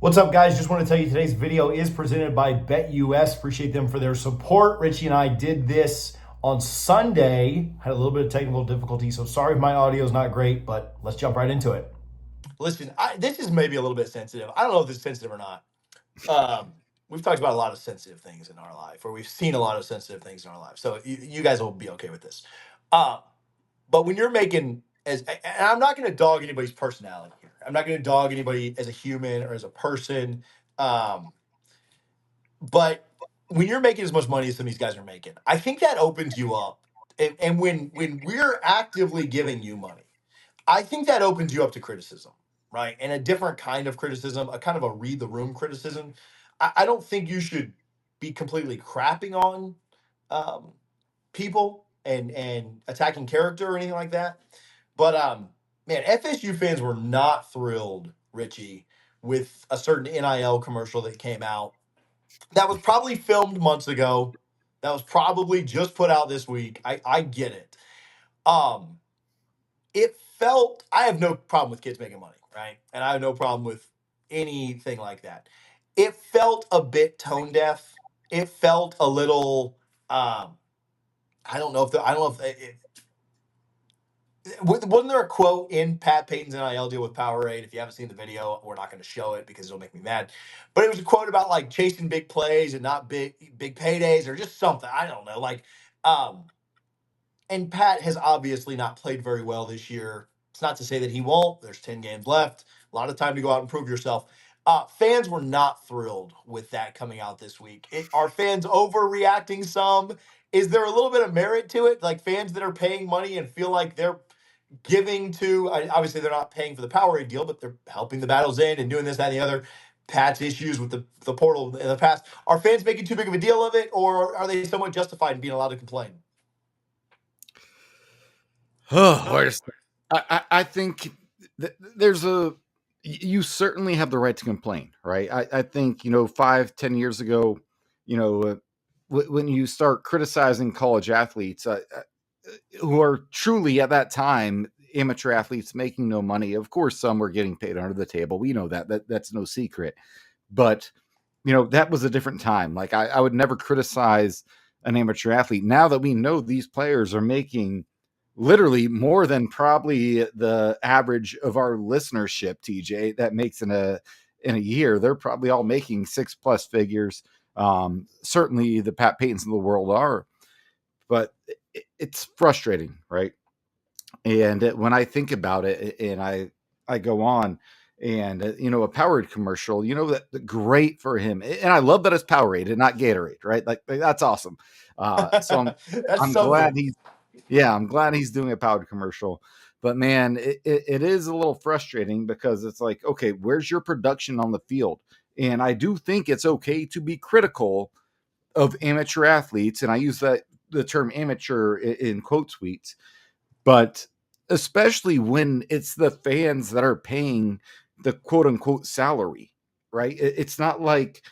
What's up, guys? Just want to tell you today's video is presented by BetUS. Appreciate them for their support. Richie and I did this on Sunday. Had a little bit of technical difficulty, so sorry if my audio is not great, but let's jump right into it. Listen, this is maybe a little bit sensitive. I don't know if this is sensitive or not. We've talked about a lot of sensitive things in our life, or we've seen a lot of sensitive things in our life. So you guys will be okay with this. Uh, but when you're making and I'm not going to dog anybody's personality here. I'm not going to dog anybody as a human or as a person. Um, but when you're making as much money as some of these guys are making, I think that opens you up. And when we're actively giving you money, I think that opens you up to criticism, right? And a different kind of criticism, a kind of a read the room criticism. I don't think you should be completely crapping on um, people and attacking character or anything like that. But man, FSU fans were not thrilled, Richie, with a certain NIL commercial that came out. That was probably filmed months ago. That was probably just put out this week. I get it. Um, it felt I have no problem with kids making money, right? And I have no problem with anything like that. It felt a bit tone deaf. It felt a little I don't know if I don't know if wasn't there a quote in Pat Payton's NIL deal with Powerade? If you haven't seen the video, we're not going to show it because it'll make me mad. But it was a quote about like chasing big plays and not big paydays or just something. I don't know. Um, and Pat has obviously not played very well this year. It's not to say that he won't. There's 10 games left. A lot of time to go out and prove yourself. Fans were not thrilled with that coming out this week. Are fans overreacting some? Is there a little bit of merit to it? Like fans that are paying money and feel like they're giving to obviously they're not paying for the Powerade deal, but they're helping the battles in and doing this, that, and the other. Pat's issues with the portal in the past. Are fans making too big of a deal of it, or are they somewhat justified in being allowed to complain? Oh, I think there's you certainly have the right to complain, right? I think 5-10 years ago, you know, when you start criticizing college athletes who are truly at that time amateur athletes making no money. Of course, some were getting paid under the table. We know that's no secret, but that was a different time. Like I would never criticize an amateur athlete. Now that we know these players are making literally more than probably the average of our listenership, TJ, that makes in a year, they're probably all making 6+ figures. Certainly the Pat Paytons of the world are, but it's frustrating, right? And when I think about it, and I go on, and a Powerade commercial, that great for him, and I love that it's Powerade and not Gatorade, right? Like that's awesome. So That's I'm glad something. I'm glad he's doing a Powerade commercial. But man, it is a little frustrating because it's like, okay, where's your production on the field? And I do think it's okay to be critical of amateur athletes, and I use the term amateur in quote tweets, but especially when it's the fans that are paying the quote unquote salary, right? It's not like,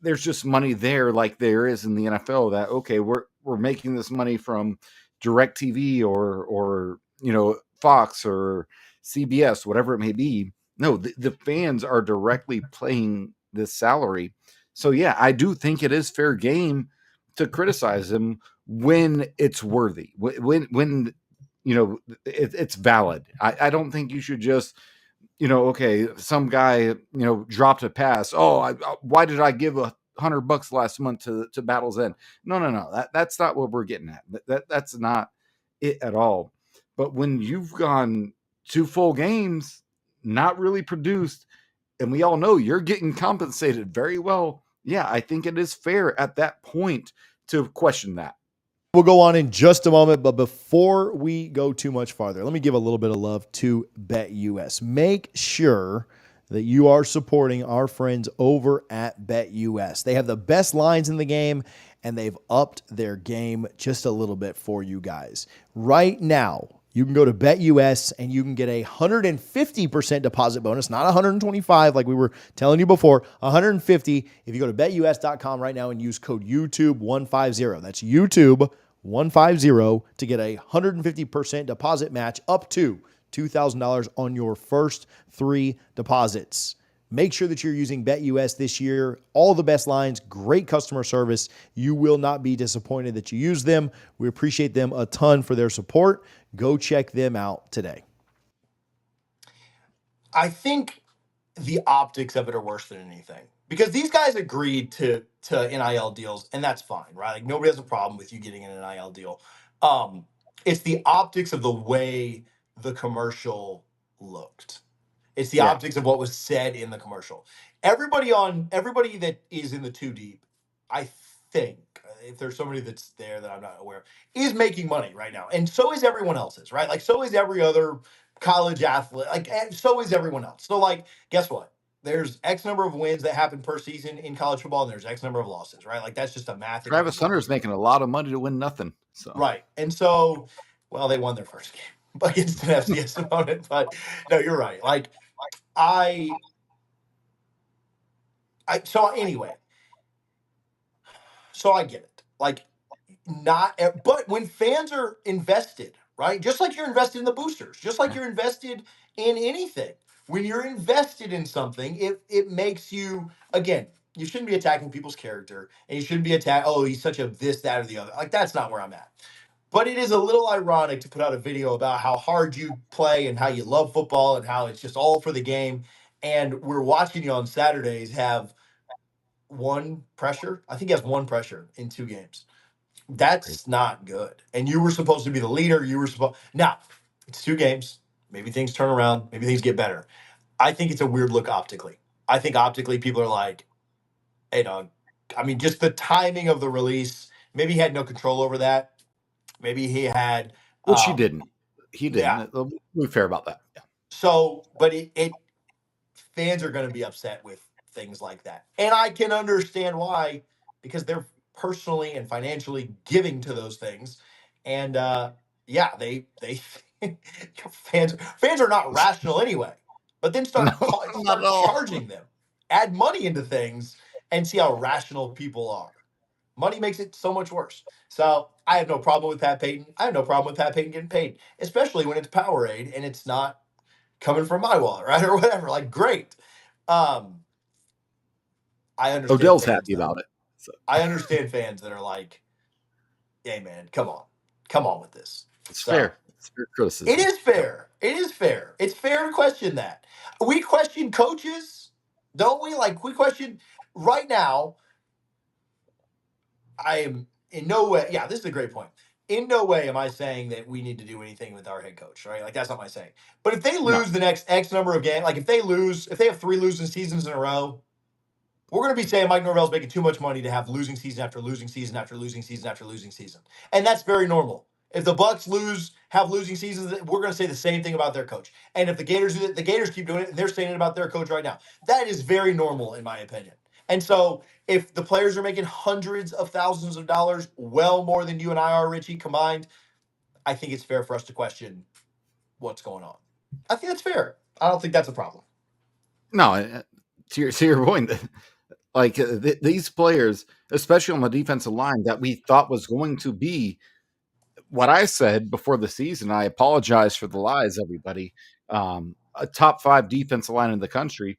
there's just money there like there is in the NFL that, okay, we're making this money from direct TV or Fox or CBS, whatever it may be. No, the fans are directly paying this salary. So yeah, I do think it is fair game to criticize them when it's worthy, when it's valid. I don't think you should just, okay, some guy, dropped a pass. Oh, why did I give $100 last month to Battle's End? No. That's not what we're getting at. That's not it at all. But when you've gone 2 full games, not really produced, and we all know you're getting compensated very well, yeah, I think it is fair at that point to question that. We'll go on in just a moment, but before we go too much farther, let me give a little bit of love to BetUS. Make sure that you are supporting our friends over at BetUS. They have the best lines in the game, and they've upped their game just a little bit for you guys. Right now, you can go to BetUS and you can get a 150% deposit bonus, not 125 like we were telling you before, 150 if you go to betus.com right now and use code YouTube150. That's YouTube150 to get a 150% deposit match up to $2,000 on your first 3 deposits. Make sure that you're using BetUS this year. All the best lines, great customer service. You will not be disappointed that you use them. We appreciate them a ton for their support. Go check them out today. I think the optics of it are worse than anything because these guys agreed to NIL deals, and that's fine, right? Like nobody has a problem with you getting an NIL deal. It's the optics of the way the commercial looked. It's the Yeah. optics of what was said in the commercial. Everybody that is in the too deep, I think, if there's somebody that's there that I'm not aware of, is making money right now, and so is everyone else's, right? Like so is every other college athlete, like and so is everyone else. So like, guess what? There's X number of wins that happen per season in college football, and there's X number of losses, right? Like that's just a math. Travis Hunter's making a lot of money to win nothing. So Right. And so, well, they won their first game against an FCS opponent, but no, you're right. Like I so anyway, so I get it. Like but when fans are invested, right? Just like you're invested in the boosters, just like you're invested in anything. When you're invested in something, it makes you again, you shouldn't be attacking people's character and you shouldn't be oh, he's such a this, that, or the other. Like that's not where I'm at. But it is a little ironic to put out a video about how hard you play and how you love football and how it's just all for the game. And we're watching you on Saturdays have one pressure. I think he has one pressure in 2 games. That's not good. And you were supposed to be the leader. Now, it's 2 games. Maybe things turn around. Maybe things get better. I think it's a weird look optically. I think optically people are like, hey, dog. I mean, just the timing of the release. Maybe he had no control over that. Maybe he had. Well, she didn't. He Yeah. didn't. We're fair about that. Yeah. So, but fans are going to be upset with things like that, and I can understand why, because they're personally and financially giving to those things, and yeah, they fans are not rational anyway. But then start charging them, add money into things, and see how rational people are. Money makes it so much worse. So I have no problem with Pat Payton. I have no problem with Pat Payton getting paid, especially when it's Powerade and it's not coming from my wallet, right? Or whatever. Like, great. I understand. Odell's happy about it. So. I understand fans that are like, hey, man, come on with this. It's fair. It's fair criticism. It is fair. It is fair. It's fair to question that. We question coaches, don't we? Like, we question right now. I am in no way. Yeah, this is a great point. In no way am I saying that we need to do anything with our head coach, right? Like that's not my saying. But if they lose the next X number of games, like if they have 3 losing seasons in a row, we're going to be saying Mike Norvell's making too much money to have losing season after losing season after losing season after losing season, and that's very normal. If the Bucks have losing seasons, we're going to say the same thing about their coach. And if the Gators do it, the Gators keep doing it, and they're saying it about their coach right now. That is very normal, in my opinion. And so if the players are making hundreds of thousands of dollars, well more than you and I are, Richie, combined, I think it's fair for us to question what's going on. I think that's fair. I don't think that's a problem. No, to your point, like these players, especially on the defensive line, that we thought was going to be what I said before the season. I apologize for the lies, everybody. A top 5 defensive line in the country.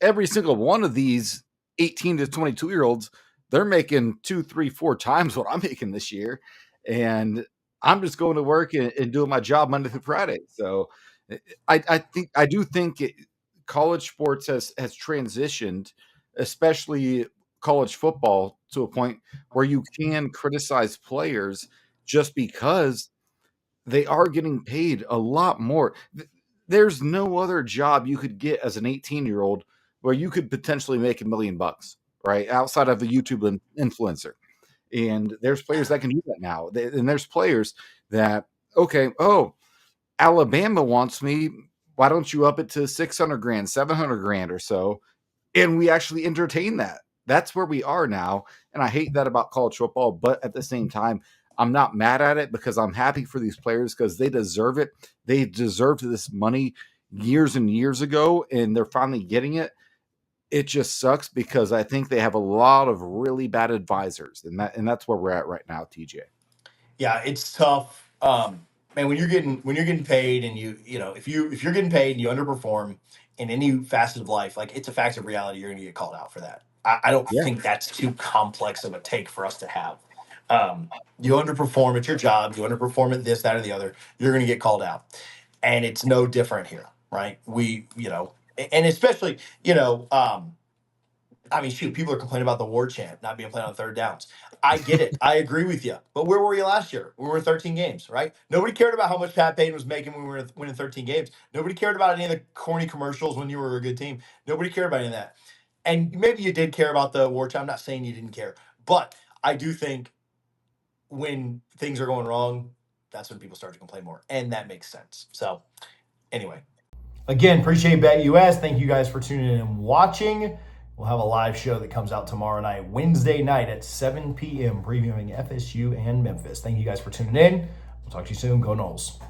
Every single one of these 18 to 22-year-olds, they're making 2, 3, 4 times what I'm making this year. And I'm just going to work and doing my job Monday through Friday. So I do think college sports has transitioned, especially college football, to a point where you can criticize players just because they are getting paid a lot more. There's no other job you could get as an 18-year-old where you could potentially make $1 million, right? Outside of a YouTube influencer. And there's players that can do that now. And there's players that, okay, Alabama wants me. Why don't you up it to 600 grand, 700 grand or so? And we actually entertain that. That's where we are now. And I hate that about college football. But at the same time, I'm not mad at it because I'm happy for these players because they deserve it. They deserved this money years and years ago, and they're finally getting it. It just sucks because I think they have a lot of really bad advisors, and that's where we're at right now, TJ. Yeah, it's tough. Man, when you're getting paid and you know, if you're getting paid and you underperform in any facet of life, like it's a fact of reality, you're going to get called out for that. I don't Yeah. think that's too complex of a take for us to have. You underperform at your job, you underperform at this, that, or the other, you're going to get called out. And it's no different here, right? And especially, I mean, shoot, people are complaining about the war chant not being played on third downs. I get it. I agree with you. But where were you last year? We were in 13 games, right? Nobody cared about how much Pat Payton was making when we were winning 13 games. Nobody cared about any of the corny commercials when you were a good team. Nobody cared about any of that. And maybe you did care about the war chant. I'm not saying you didn't care. But I do think when things are going wrong, that's when people start to complain more. And that makes sense. So, anyway. Again, appreciate BetUS. Thank you guys for tuning in and watching. We'll have a live show that comes out tomorrow night, Wednesday night at 7 p.m., previewing FSU and Memphis. Thank you guys for tuning in. We'll talk to you soon. Go Noles.